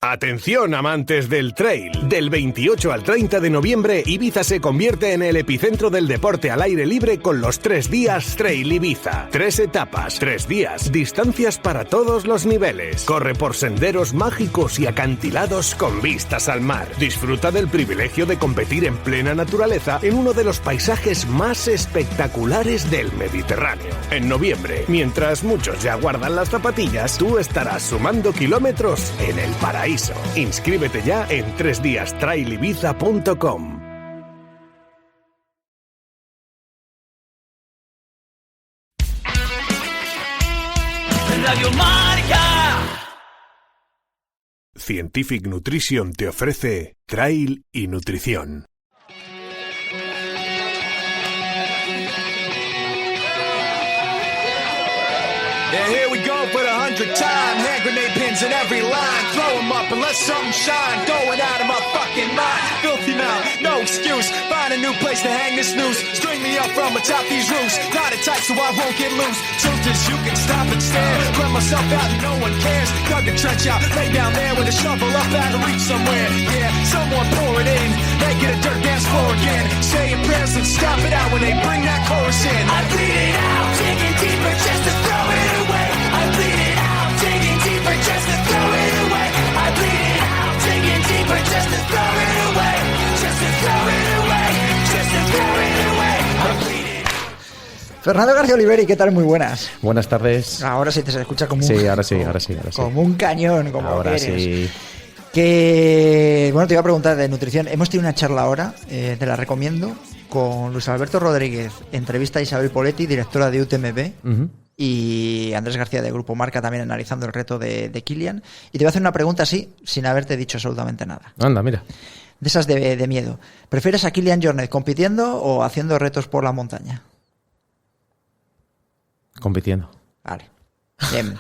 Atención amantes del trail. Del 28 al 30 de noviembre, Ibiza se convierte en el epicentro del deporte al aire libre con los 3 días Trail Ibiza. 3 etapas, 3 días, distancias para todos los niveles. Corre por senderos mágicos y acantilados con vistas al mar. Disfruta del privilegio de competir en plena naturaleza en uno de los paisajes más espectaculares del Mediterráneo. En noviembre, mientras muchos ya guardan las zapatillas, tú estarás sumando kilómetros en el paraíso. Inscríbete ya en 3diastrailibiza.com. Radio Marca. Scientific Nutrition te ofrece Trail y Nutrición. Yeah, here we go for the 100th time. Hand grenade pins in every line. Throw them up and let something shine. Going out of my fucking mind. Filthy mouth, no excuse. Find a new place to hang this noose. String me up from atop these roofs. Tie it tight so I won't get loose. Truth is you can stop and stare. Let myself out and no one cares. Dug a trench out, lay down there with a shovel up out of reach somewhere. Yeah, someone pour it in. Make it a dirt dance floor again. Say your prayers and stop it out when they bring that chorus in. I bleed it out, digging deeper just to throw it away. I bleed it out, digging deeper just to throw it away. I bleed it out, digging deeper just to throw it away. Just to throw it away, just to throw it away. I bleed it out. Fernando García Oliveri, ¿qué tal? Muy buenas. Buenas tardes. Ahora sí te se escucha como Sí, ahora sí. como un cañón, como ahora eres. sí. Que, bueno, te iba a preguntar de nutrición. Hemos tenido una charla ahora, te la recomiendo, con Luis Alberto Rodríguez, entrevista a Isabel Poletti, directora de UTMB, y Andrés García de Grupo Marca también analizando el reto de Kilian. Y te voy a hacer una pregunta así, sin haberte dicho absolutamente nada. Anda, mira. De esas de miedo. ¿Prefieres a Kilian Jornet compitiendo o haciendo retos por la montaña? Compitiendo. Vale. Bien.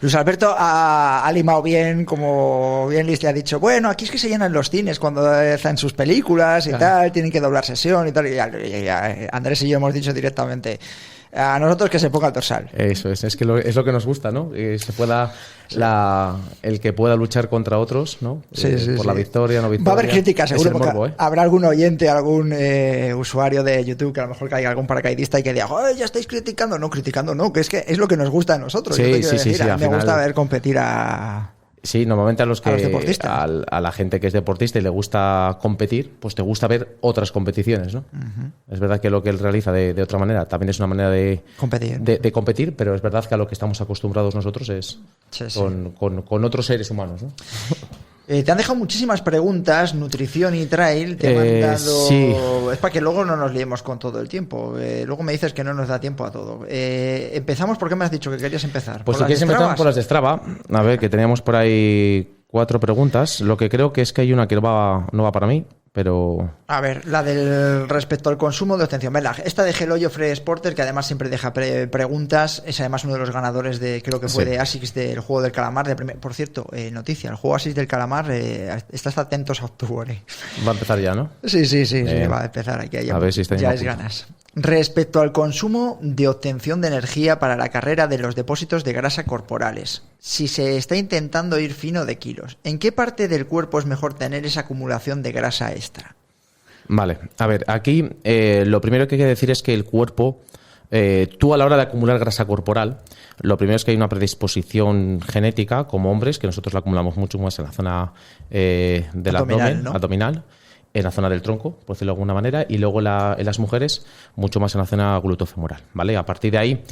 Luis Alberto ha limado bien, como bien Liz le ha dicho, bueno, aquí es que se llenan los cines cuando hacen sus películas y tal, tienen que doblar sesión y tal, y Andrés y yo hemos dicho directamente a nosotros que se ponga el dorsal. Eso es que es lo que nos gusta, ¿no? Que se pueda el que pueda luchar contra otros, ¿no? Por la victoria, no victoria. Va a haber críticas, seguro, porque morbo, habrá algún oyente, algún usuario de YouTube que a lo mejor caiga algún paracaidista y que diga, ¡ay, ya estáis criticando! No, criticando no, que es lo que nos gusta a nosotros. Sí, me gusta ver competir a... Sí, normalmente a los deportistas. A la gente que es deportista y le gusta competir, pues te gusta ver otras competiciones, ¿no? Es verdad que lo que él realiza de otra manera también es una manera de competir, pero es verdad que a lo que estamos acostumbrados nosotros es con otros seres humanos, ¿no? Te han dejado muchísimas preguntas, nutrición y trail, te han mandado... Sí. Es para que luego no nos liemos con todo el tiempo. Luego me dices que no nos da tiempo a todo. Empezamos, ¿por qué me has dicho que querías empezar? Pues si quieres empezar por las de Strava, a ver, que teníamos por ahí 4 preguntas. Lo que creo que es que hay una que no va para mí, pero... A ver, la del respecto al consumo de obtención. Esta de Geloyo Free Sporter, que además siempre deja preguntas, es además uno de los ganadores de, creo que fue de ASICS del juego del calamar. Por cierto, noticia, el juego ASICS del calamar, estás atentos a octubre. Va a empezar ya, ¿no? Sí, va a empezar aquí. A ver si está ya es ganas. Respecto al consumo de obtención de energía para la carrera de los depósitos de grasa corporales, si se está intentando ir fino de kilos, ¿en qué parte del cuerpo es mejor tener esa acumulación de grasa extra? Vale, a ver, aquí lo primero que hay que decir es que el cuerpo, tú a la hora de acumular grasa corporal, lo primero es que hay una predisposición genética como hombres, que nosotros la acumulamos mucho más en la zona del abdomen, ¿no? Abdominal, en la zona del tronco, por decirlo de alguna manera, y luego en las mujeres mucho más en la zona glutofemoral, ¿vale? A partir de ahí,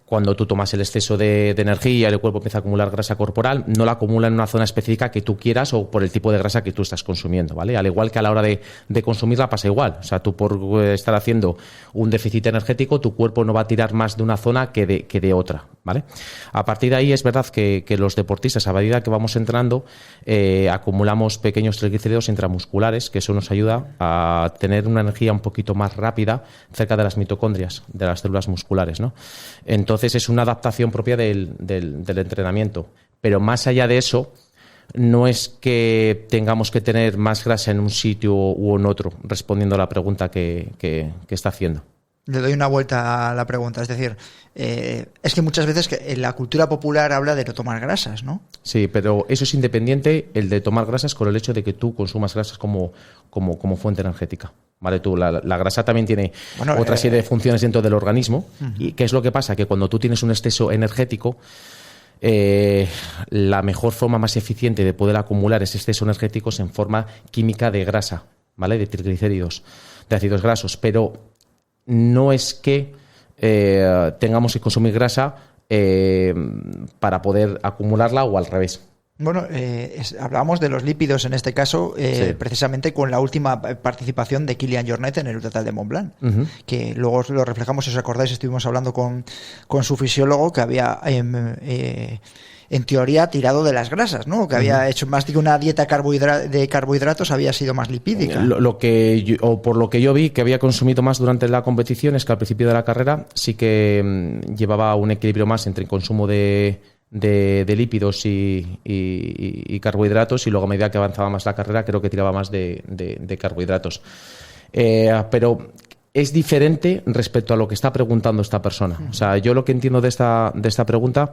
cuando tú tomas el exceso de energía y el cuerpo empieza a acumular grasa corporal, no la acumula en una zona específica que tú quieras o por el tipo de grasa que tú estás consumiendo, ¿vale? Al igual que a la hora de consumirla pasa igual. O sea, tú por estar haciendo un déficit energético, tu cuerpo no va a tirar más de una zona que de otra, ¿vale? A partir de ahí es verdad que los deportistas, a medida que vamos entrenando, acumulamos pequeños triglicéridos intramusculares, que eso nos ayuda a tener una energía un poquito más rápida cerca de las mitocondrias, de las células musculares, ¿no? Entonces es una adaptación propia del entrenamiento. Pero más allá de eso, no es que tengamos que tener más grasa en un sitio u en otro, respondiendo a la pregunta que está haciendo. Le doy una vuelta a la pregunta. Es decir, es que muchas veces en la cultura popular habla de no tomar grasas, ¿no? Sí, pero eso es independiente, el de tomar grasas, con el hecho de que tú consumas grasas como fuente energética. ¿Vale? La grasa también tiene otra serie de funciones dentro del organismo. ¿Y qué es lo que pasa? Que cuando tú tienes un exceso energético, la mejor forma más eficiente de poder acumular ese exceso energético es en forma química de grasa, ¿vale? De triglicéridos, de ácidos grasos. Pero no es que tengamos que consumir grasa para poder acumularla o al revés. Bueno, hablábamos de los lípidos en este caso, Sí. precisamente con la última participación de Kilian Jornet en el Ultratrail de Mont Blanc, que luego lo reflejamos, si os acordáis, estuvimos hablando con su fisiólogo que había, en teoría, tirado de las grasas, ¿no? Que había hecho más de una dieta de carbohidratos, había sido más lipídica. Por lo que yo vi, que había consumido más durante la competición, es que al principio de la carrera sí que llevaba un equilibrio más entre el consumo de lípidos y carbohidratos, y luego a medida que avanzaba más la carrera creo que tiraba más de carbohidratos. Pero es diferente respecto a lo que está preguntando esta persona. O sea, yo lo que entiendo de esta pregunta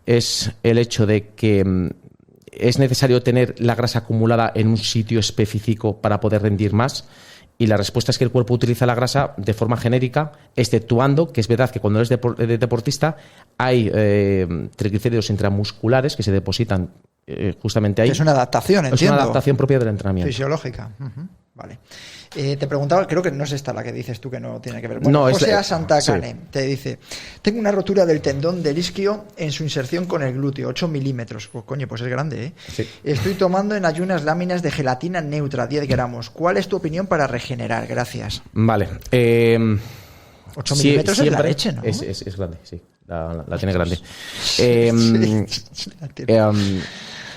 es el hecho de que es necesario tener la grasa acumulada en un sitio específico para poder rendir más. Y la respuesta es que el cuerpo utiliza la grasa de forma genérica, exceptuando que es verdad que cuando eres deportista hay triglicéridos intramusculares que se depositan justamente ahí. Es una adaptación, entiendo. Es una adaptación propia del entrenamiento. Fisiológica. Vale. Te preguntaba, creo que no es esta la que dices tú que no tiene que ver. No, es José la- Santacane sí. te dice: tengo una rotura del tendón del isquio en su inserción con el glúteo, 8 milímetros. Pues, coño, pues es grande, ¿eh? Sí. Estoy tomando en ayunas láminas de gelatina neutra, 10 gramos. ¿Cuál es tu opinión para regenerar? Gracias. Vale. 8 milímetros es la leche, ¿no? Es grande, sí. La tiene grande. La tiene.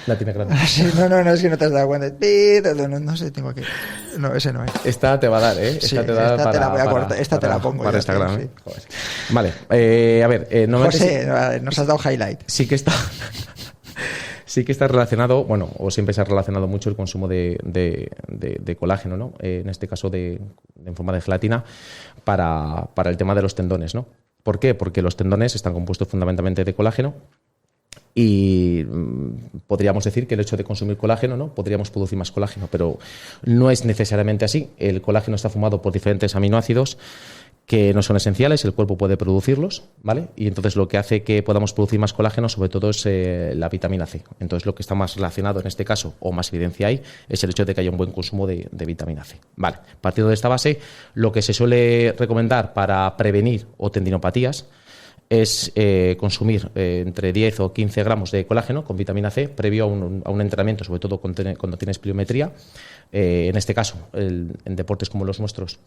La tiene grande. Sí, no, es que no te has dado cuenta. No sé, tengo que... No, ese no es. Esta te va a dar, ¿eh? Sí, esta te la voy a cortar, esta te la pongo para ya, Instagram, sí. ¿eh? Joder. Vale, a ver, normalmente José, nos has dado highlight. sí que está relacionado, bueno, o siempre se ha relacionado mucho el consumo de colágeno, ¿no? En este caso en forma de gelatina para el tema de los tendones, ¿no? ¿Por qué? Porque los tendones están compuestos fundamentalmente de colágeno. Y podríamos decir que el hecho de consumir colágeno, ¿no? Podríamos producir más colágeno, pero no es necesariamente así. El colágeno está formado por diferentes aminoácidos que no son esenciales, el cuerpo puede producirlos, ¿vale? Y entonces lo que hace que podamos producir más colágeno sobre todo es la vitamina C. Entonces lo que está más relacionado en este caso, o más evidencia hay, es el hecho de que haya un buen consumo de vitamina C. Vale, partiendo de esta base, lo que se suele recomendar para prevenir o tendinopatías es consumir entre 10 o 15 gramos de colágeno con vitamina C previo a un entrenamiento, sobre todo cuando tienes pliometría. En este caso, en deportes como los nuestros,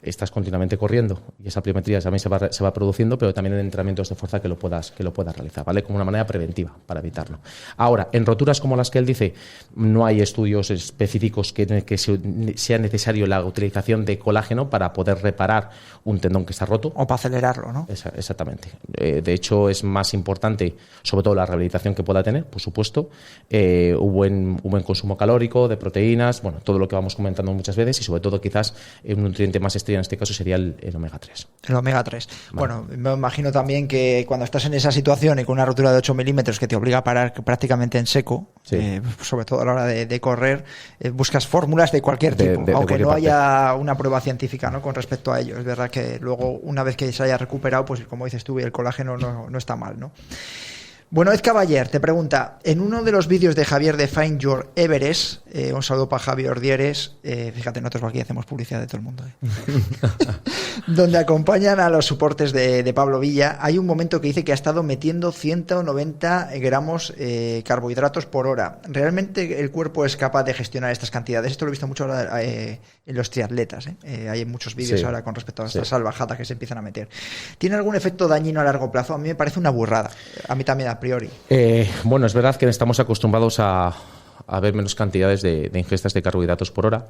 estás continuamente corriendo y esa pliometría también se va produciendo, pero también en entrenamientos de fuerza que lo puedas realizar, ¿vale? Como una manera preventiva para evitarlo. Ahora, en roturas como las que él dice, no hay estudios específicos que sea necesario la utilización de colágeno para poder reparar un tendón que está roto. O para acelerarlo, ¿no? Exactamente. De hecho, es más importante, sobre todo la rehabilitación que pueda tener, por supuesto, un buen consumo calórico, de proteínas, bueno, todo lo que vamos comentando muchas veces, y sobre todo quizás un nutriente más estrella en este caso sería el omega 3. El omega 3. Vale. Bueno, me imagino también que cuando estás en esa situación y con una rotura de 8 milímetros que te obliga a parar prácticamente en seco, Sí. sobre todo a la hora de correr, buscas fórmulas de cualquier De tipo, aunque cualquier no parte. haya una prueba científica, ¿no? Con respecto a ello. Es verdad que luego, una vez que se haya recuperado, pues como dices tú, el colágeno no está mal, ¿no? Bueno, Ed Caballer te pregunta, en uno de los vídeos de Javier de Find Your Everest, un saludo para Javier Ordieres, fíjate, nosotros aquí hacemos publicidad de todo el mundo, donde acompañan a los soportes de Pablo Villa, hay un momento que dice que ha estado metiendo 190 gramos carbohidratos por hora. ¿Realmente el cuerpo es capaz de gestionar estas cantidades? Esto lo he visto mucho ahora en los triatletas, hay muchos vídeos Sí. ahora con respecto a estas Sí. salvajadas que se empiezan a meter. ¿Tiene algún efecto dañino a largo plazo? A mí me parece una burrada, a mí también a priori. Bueno, es verdad que estamos acostumbrados a ver menos cantidades de ingestas de carbohidratos por hora.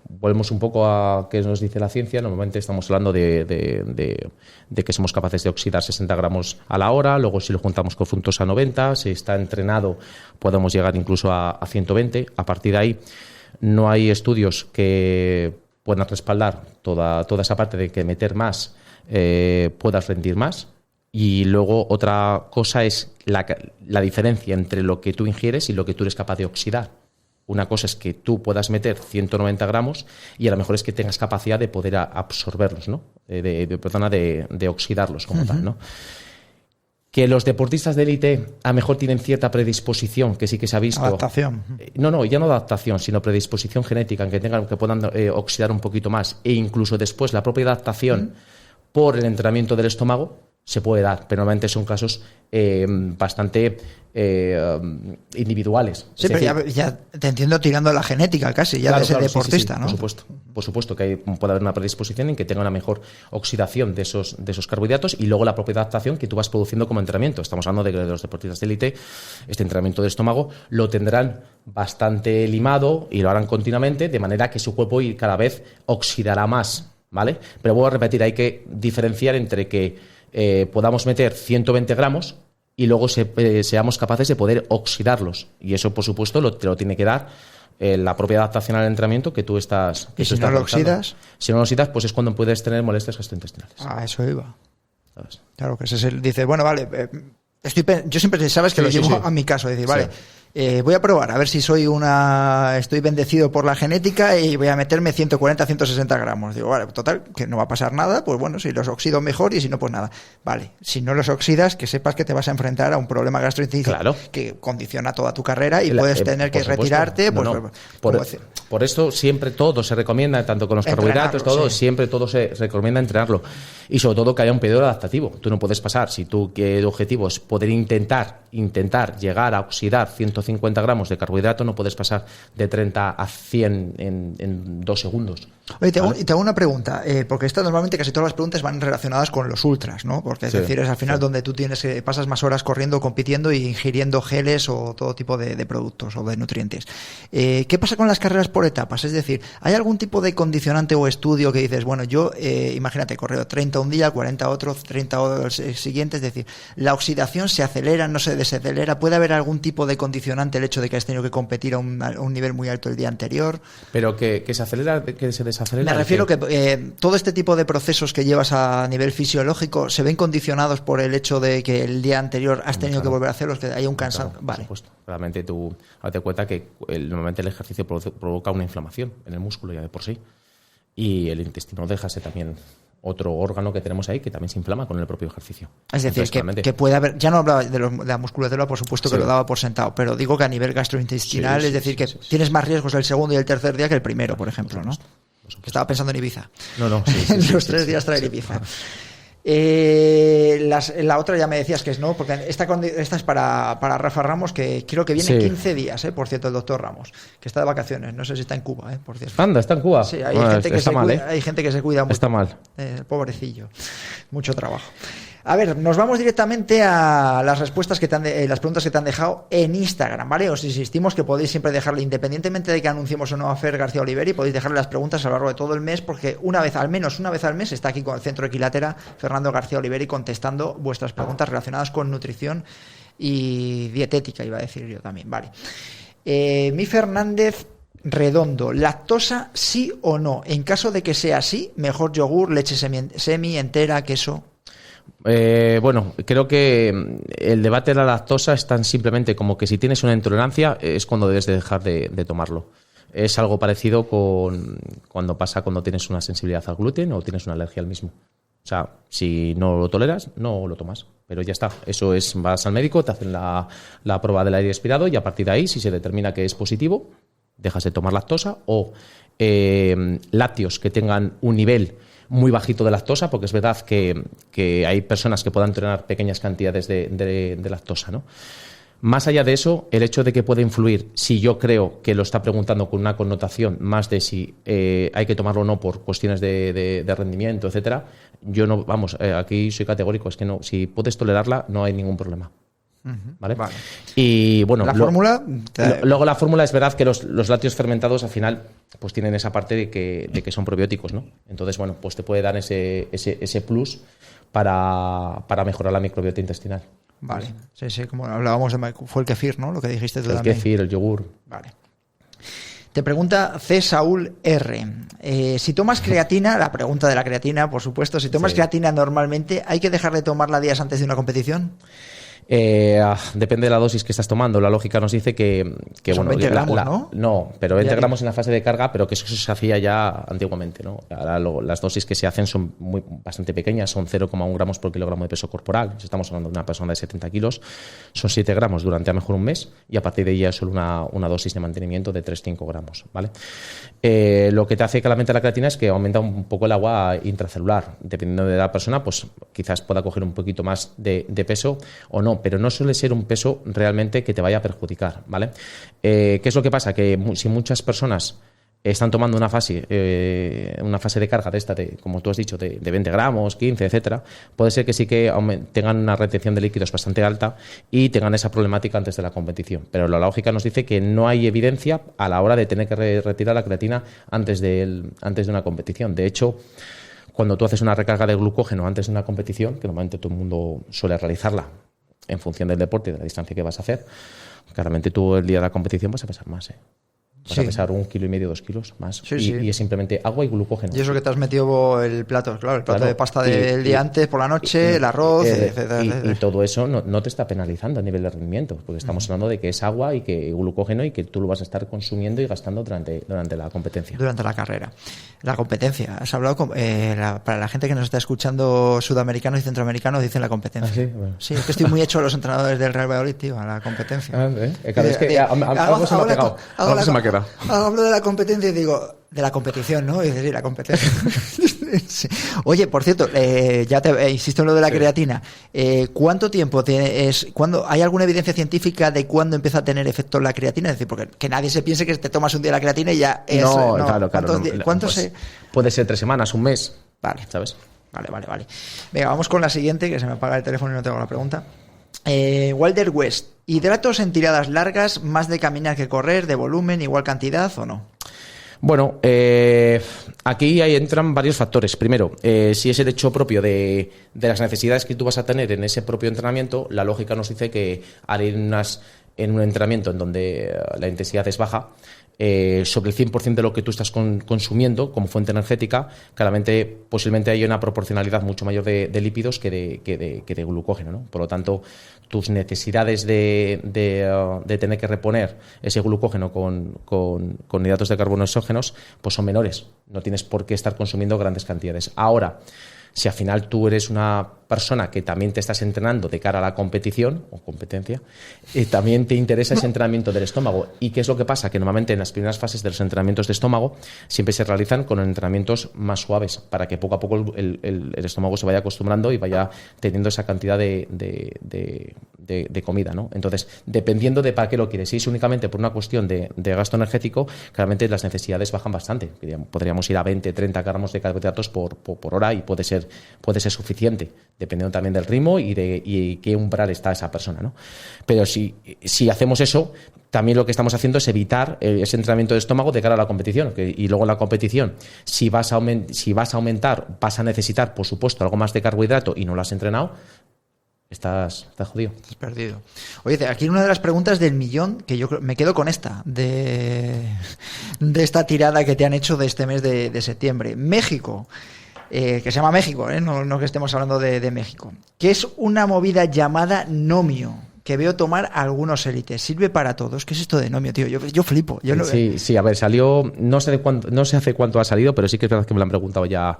Volvemos un poco a qué nos dice la ciencia. Normalmente estamos hablando de que somos capaces de oxidar 60 gramos a la hora, luego si lo juntamos con fructosa a 90, si está entrenado podemos llegar incluso a 120. A partir de ahí no hay estudios que puedan respaldar toda esa parte de que meter más puedas rendir más. Y luego otra cosa es la diferencia entre lo que tú ingieres y lo que tú eres capaz de oxidar. Una cosa es que tú puedas meter 190 gramos y a lo mejor es que tengas capacidad de poder absorberlos, ¿no? De oxidarlos como tal, ¿no? Que los deportistas de élite a lo mejor tienen cierta predisposición, que sí que se ha visto. Adaptación. No, ya no adaptación, sino predisposición genética, en que puedan oxidar un poquito más. E incluso después la propia adaptación por el entrenamiento del estómago se puede dar, pero normalmente son casos bastante individuales. Sí, pero ya te entiendo tirando a la genética casi, ya de ese deportista, sí, ¿no? Por supuesto que puede haber una predisposición en que tenga una mejor oxidación de esos carbohidratos y luego la propia adaptación que tú vas produciendo como entrenamiento. Estamos hablando de que los deportistas de élite, este entrenamiento de estómago lo tendrán bastante limado y lo harán continuamente, de manera que su cuerpo cada vez oxidará más, ¿vale? Pero vuelvo a repetir, hay que diferenciar entre que podamos meter 120 gramos y luego seamos capaces de poder oxidarlos. Y eso, por supuesto, te lo tiene que dar la propia adaptación al entrenamiento que tú estás. ¿Y si no lo oxidas? Si no lo oxidas, pues es cuando puedes tener molestias gastrointestinales. Eso iba. ¿Sabes? Claro, que ese es dice, bueno, vale, yo siempre sabes que lo llevo a mi caso, decir, vale, voy a probar a ver si estoy bendecido por la genética y voy a meterme 140, 160 gramos. Digo, vale, total, que no va a pasar nada, pues bueno, si los oxido mejor y si no, pues nada. Vale, si no los oxidas, que sepas que te vas a enfrentar a un problema gastrointestinal que condiciona toda tu carrera y puedes tener que retirarte. Por esto siempre todo se recomienda, tanto con los carbohidratos, siempre todo se recomienda entrenarlo. Y sobre todo que haya un periodo adaptativo. Tú no puedes pasar, si tu objetivo es poder intentar llegar a oxidar 150 gramos de carbohidrato, no puedes pasar de 30 a 100 en 2 segundos. Oye, te hago una pregunta, porque normalmente casi todas las preguntas van relacionadas con los ultras, ¿no? Porque es decir, es al final donde tú pasas más horas corriendo, compitiendo y ingiriendo geles o todo tipo de productos o de nutrientes. ¿Qué pasa con las carreras por etapas? Es decir, ¿hay algún tipo de condicionante o estudio que dices, bueno, yo, imagínate, correo 30 un día, 40 otro, 30 el siguiente, es decir, la oxidación se acelera, no se desacelera, ¿puede haber algún tipo de condicionante el hecho de que has tenido que competir a un nivel muy alto el día anterior? Pero que se acelera, que se desacelera. Me refiero que todo este tipo de procesos que llevas a nivel fisiológico se ven condicionados por el hecho de que el día anterior has tenido que volver a hacerlos, que hay un cansancio. Por supuesto. Realmente tú date cuenta que normalmente el ejercicio provoca una inflamación en el músculo ya de por sí. Y el intestino deja ser también otro órgano que tenemos ahí que también se inflama con el propio ejercicio. Es decir, que puede haber, ya no hablaba de la musculatura, por supuesto que lo daba por sentado, pero digo que a nivel gastrointestinal, es decir, que tienes más riesgos el segundo y el tercer día que el primero, por ejemplo, ¿no? Estaba pensando en Ibiza. No. En los 3 días traer Ibiza. La otra ya me decías que es no, porque esta es para Rafa Ramos, que creo que viene 15 días, por cierto, el doctor Ramos, que está de vacaciones, no sé si está en Cuba, por cierto. Anda, está en Cuba. Sí, hay gente que se cuida mucho. Está mal. Pobrecillo, mucho trabajo. A ver, nos vamos directamente a las respuestas las preguntas que te han dejado en Instagram, ¿vale? Os insistimos que podéis siempre dejarle, independientemente de que anunciemos o no a Fer García Oliveri, podéis dejarle las preguntas a lo largo de todo el mes, porque al menos una vez al mes está aquí con el Centro Equilátera Fernando García Oliveri contestando vuestras preguntas relacionadas con nutrición y dietética, iba a decir yo también, ¿vale? Mi Fernández Redondo, ¿lactosa sí o no? En caso de que sea así, mejor yogur, leche semi entera, queso. Bueno, creo que el debate de la lactosa es tan simplemente como que si tienes una intolerancia es cuando debes de dejar de tomarlo. Es algo parecido con cuando tienes una sensibilidad al gluten o tienes una alergia al mismo. O sea, si no lo toleras, no lo tomas. Pero ya está. Eso es, vas al médico, te hacen la prueba del aire expirado y a partir de ahí, si se determina que es positivo, dejas de tomar lactosa o lácteos que tengan un nivel muy bajito de lactosa, porque es verdad que hay personas que puedan tolerar pequeñas cantidades de lactosa, ¿no? Más allá de eso, el hecho de que pueda influir, si yo creo que lo está preguntando con una connotación más de si hay que tomarlo o no por cuestiones de rendimiento, etcétera, yo no, aquí soy categórico, es que no, si puedes tolerarla, no hay ningún problema. ¿Vale? Y bueno, la fórmula luego la fórmula es verdad que los lácteos fermentados al final pues tienen esa parte de que son probióticos, ¿no? Entonces, bueno, pues te puede dar ese plus para mejorar la microbiota intestinal. Vale, sí, como hablábamos fue el kefir, ¿no? Lo que dijiste tú también. El kefir, el yogur. Vale. Te pregunta C. Saúl R. Si tomas creatina, la pregunta de la creatina, por supuesto, si tomas creatina normalmente, ¿hay que dejar de tomarla días antes de una competición? Depende de la dosis que estás tomando. La lógica nos dice que Son bueno, 20 gramos, ¿no? No, pero 20 Diario. gramos en la fase de carga, pero que eso se hacía ya antiguamente, ¿no? Ahora las dosis que se hacen son bastante pequeñas, son 0,1 gramos por kilogramo de peso corporal. Si estamos hablando de una persona de 70 kilos, son 7 gramos durante a lo mejor un mes, y a partir de ahí ya es solo una dosis de mantenimiento de 3-5 gramos, ¿vale? Lo que te hace claramente la creatina es que aumenta un poco el agua intracelular. Dependiendo de la persona, pues quizás pueda coger un poquito más de peso o no, pero no suele ser un peso realmente que te vaya a perjudicar, ¿vale? ¿Qué es lo que pasa? Que si muchas personas están tomando una fase de carga de esta, como tú has dicho, de 20 gramos, 15, etcétera, puede ser que sí que tengan una retención de líquidos bastante alta y tengan esa problemática antes de la competición. Pero la lógica nos dice que no hay evidencia a la hora de tener que retirar la creatina antes de una competición. De hecho, cuando tú haces una recarga de glucógeno antes de una competición, que normalmente todo el mundo suele realizarla en función del deporte y de la distancia que vas a hacer, claramente tú el día de la competición vas a pesar más, Vas a pesar 1,5 kilos, 2 kilos más. Y es simplemente agua y glucógeno. Y eso que te has metido el plato, claro, el plato de pasta del día antes por la noche, el arroz, etcétera. Y todo eso no te está penalizando a nivel de rendimiento, porque estamos hablando de que es agua y que glucógeno y que tú lo vas a estar consumiendo y gastando durante la competencia. Durante la carrera. La competencia. Has hablado para la gente que nos está escuchando, sudamericanos y centroamericanos, dicen la competencia. ¿Ah, sí? Bueno. Sí, es que estoy muy hecho a los entrenadores del Real Valladolid, tío, a la competencia. Cada vez que algo se me ha pegado. Algo se me ha quedado. Hablo de la competencia y digo, de la competición, ¿no? Y dices, sí, la competencia. Sí. Oye, por cierto, insisto en lo de la creatina. ¿Cuánto tiempo hay alguna evidencia científica de cuándo empieza a tener efecto la creatina? Es decir, porque que nadie se piense que te tomas un día la creatina y ya es... Claro. ¿Cuánto puede ser 3 semanas, un mes. Vale. ¿Sabes? Vale. Venga, vamos con la siguiente, que se me apaga el teléfono y no tengo la pregunta. Walter West. ¿Hidratos en tiradas largas, más de caminar que correr, de volumen, igual cantidad o no? Bueno, aquí ahí entran varios factores. Primero, si es el hecho propio de las necesidades que tú vas a tener en ese propio entrenamiento, la lógica nos dice que al ir en un entrenamiento en donde la intensidad es baja, sobre el 100% de lo que tú estás consumiendo como fuente energética, claramente posiblemente hay una proporcionalidad mucho mayor de lípidos que de glucógeno, ¿no? Por lo tanto, tus necesidades de tener que reponer ese glucógeno con hidratos de carbono exógenos pues son menores. No tienes por qué estar consumiendo grandes cantidades. Ahora, si al final tú eres una persona que también te estás entrenando de cara a la competición o competencia, también te interesa ese entrenamiento del estómago. ¿Y qué es lo que pasa? Que normalmente en las primeras fases de los entrenamientos de estómago siempre se realizan con entrenamientos más suaves para que poco a poco el estómago se vaya acostumbrando y vaya teniendo esa cantidad de comida, ¿no? Entonces, dependiendo de para qué lo quieres, si es únicamente por una cuestión de gasto energético, claramente las necesidades bajan bastante. Podríamos ir a 20-30 gramos de carbohidratos por hora y puede ser suficiente, dependiendo también del ritmo y qué umbral está esa persona, ¿no? Pero si hacemos eso, también lo que estamos haciendo es evitar ese entrenamiento de estómago de cara a la competición. Y luego en la competición, si vas a aumentar, vas a necesitar, por supuesto, algo más de carbohidrato y no lo has entrenado, estás jodido. Estás perdido. Oye, aquí una de las preguntas del millón, que yo me quedo con esta, de esta tirada que te han hecho de este mes de septiembre. México. Que se llama México, no que estemos hablando de México, que es una movida llamada Nomio, que veo tomar algunos élites. Sirve para todos. ¿Qué es esto de Nomio, tío? Yo flipo. Sí, a ver, salió, no sé hace cuánto ha salido, pero sí que es verdad que me lo han preguntado ya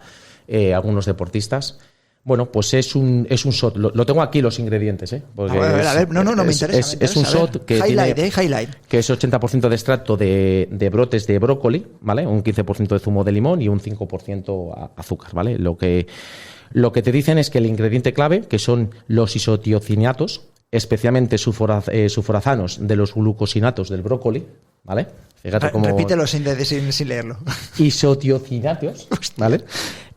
algunos deportistas. Bueno, pues es un shot. Lo tengo aquí los ingredientes, porque a ver. No me interesa. Es un shot que highlight. Que es 80% de extracto de brotes de brócoli, ¿vale? Un 15% de zumo de limón y un 5% azúcar, ¿vale? Lo que te dicen es que el ingrediente clave, que son los isotiocinatos, especialmente sulforazanos de los glucosinatos del brócoli, ¿vale? Fíjate cómo... Repítelo sin leerlo. Isotiocinatos, ¿vale?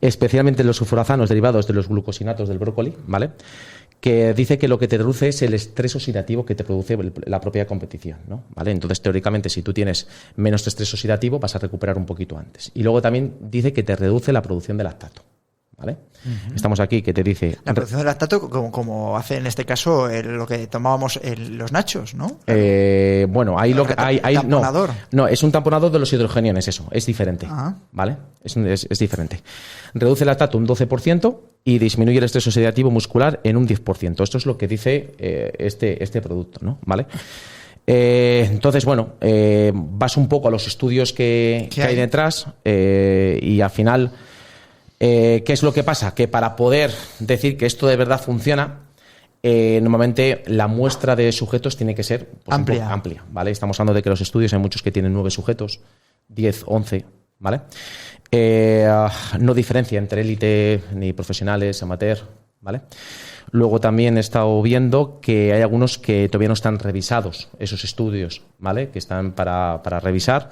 Especialmente los sulforazanos derivados de los glucosinatos del brócoli, ¿vale? Que dice que lo que te reduce es el estrés oxidativo que te produce la propia competición, ¿no? ¿Vale? Entonces, teóricamente, si tú tienes menos estrés oxidativo, vas a recuperar un poquito antes. Y luego también dice que te reduce la producción de lactato, ¿vale? Uh-huh. Estamos aquí, que te dice... La producción de lactato, como hace en este caso lo que tomábamos los nachos, ¿no? Bueno, Bueno, ahí lo que hay ¿Tamponador? no, es un tamponador de los hidrogeniones, eso, es diferente, ¿vale? Es diferente. Reduce el lactato un 12% y disminuye el estrés oxidativo muscular en un 10%. Esto es lo que dice este producto, ¿no? ¿Vale? Entonces, bueno, vas un poco a los estudios que hay detrás y al final, ¿qué es lo que pasa? Que para poder decir que esto de verdad funciona, normalmente la muestra de sujetos tiene que ser pues, amplia, ¿vale? Estamos hablando de que los estudios hay muchos que tienen 9 sujetos, 10, 11, ¿vale? No diferencia entre élite ni profesionales, amateur, ¿vale? Luego también he estado viendo que hay algunos que todavía no están revisados, esos estudios, ¿vale? Que están para revisar,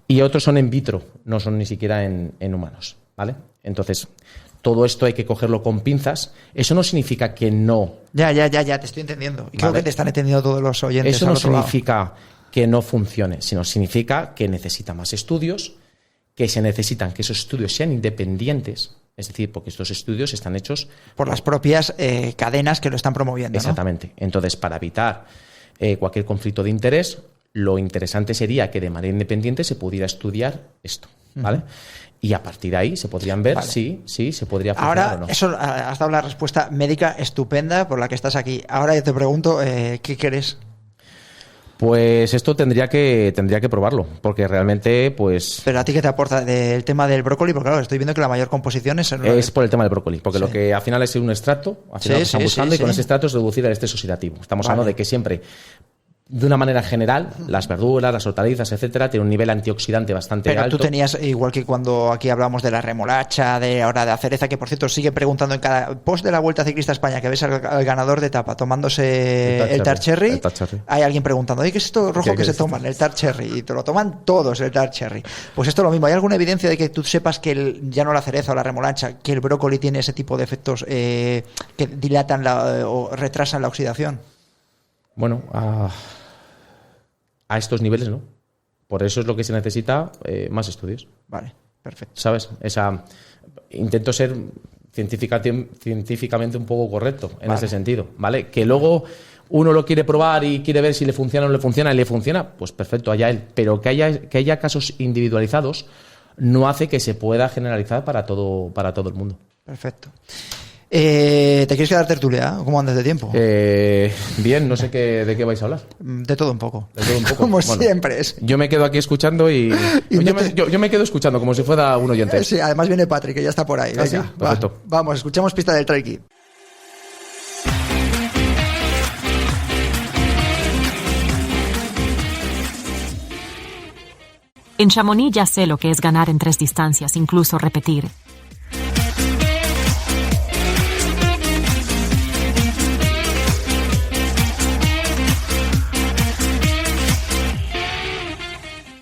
y otros son en vitro, no son ni siquiera en humanos, ¿vale? Entonces, todo esto hay que cogerlo con pinzas. Eso no significa que no. Ya, te estoy entendiendo. Y creo que te están entendiendo todos los oyentes. Eso no significa que no funcione, sino significa que necesita más estudios, que se necesitan que esos estudios sean independientes, es decir, porque estos estudios están hechos por las propias cadenas que lo están promoviendo. Exactamente. ¿No? Entonces, para evitar cualquier conflicto de interés, lo interesante sería que de manera independiente se pudiera estudiar esto, ¿vale? Y a partir de ahí se podrían ver si se podría funcionar ahora, o no. Eso has dado la respuesta médica estupenda por la que estás aquí. Ahora yo te pregunto, ¿qué quieres? Pues esto tendría que probarlo, porque realmente, pues... Pero a ti, ¿qué te aporta del tema del brócoli? Porque claro, estoy viendo que la mayor composición es... Es por el tema del brócoli, porque lo que al final es un extracto, al final lo que están buscando, y con ese extracto es reducir el estrés oxidativo. Estamos hablando de que siempre... De una manera general, las verduras, las hortalizas, etcétera, tienen un nivel antioxidante bastante alto. Pero tú tenías, igual que cuando aquí hablamos de la remolacha, de ahora de la cereza, que por cierto sigue preguntando en cada post de la Vuelta Ciclista a España que ves al ganador de etapa tomándose el tart cherry, hay alguien preguntando, ¿qué es esto rojo que se toman? El tart cherry. Y te lo toman todos, el tart cherry. Pues esto es lo mismo. ¿Hay alguna evidencia de que tú sepas que ya no la cereza o la remolacha, que el brócoli tiene ese tipo de efectos que dilatan o retrasan la oxidación? Bueno, a estos niveles no. Por eso es lo que se necesita más estudios. Vale, perfecto. ¿Sabes? Intento ser científicamente un poco correcto en ese sentido, ¿vale? Que luego uno lo quiere probar y quiere ver si le funciona o no le funciona, y le funciona, pues perfecto, allá él. Pero que haya casos individualizados no hace que se pueda generalizar para todo el mundo. Perfecto. ¿Te quieres quedar tertulia? ¿Cómo andas de tiempo? Bien, no sé de qué vais a hablar. De todo un poco. De todo un poco. Como siempre es. Yo me quedo aquí escuchando y yo me quedo escuchando como si fuera un oyente. Sí, además viene Patrick, que ya está por ahí. Venga, sí, perfecto. Vamos, escuchamos pista del Trail Kid. En Chamonix ya sé lo que es ganar en 3 distancias, incluso repetir.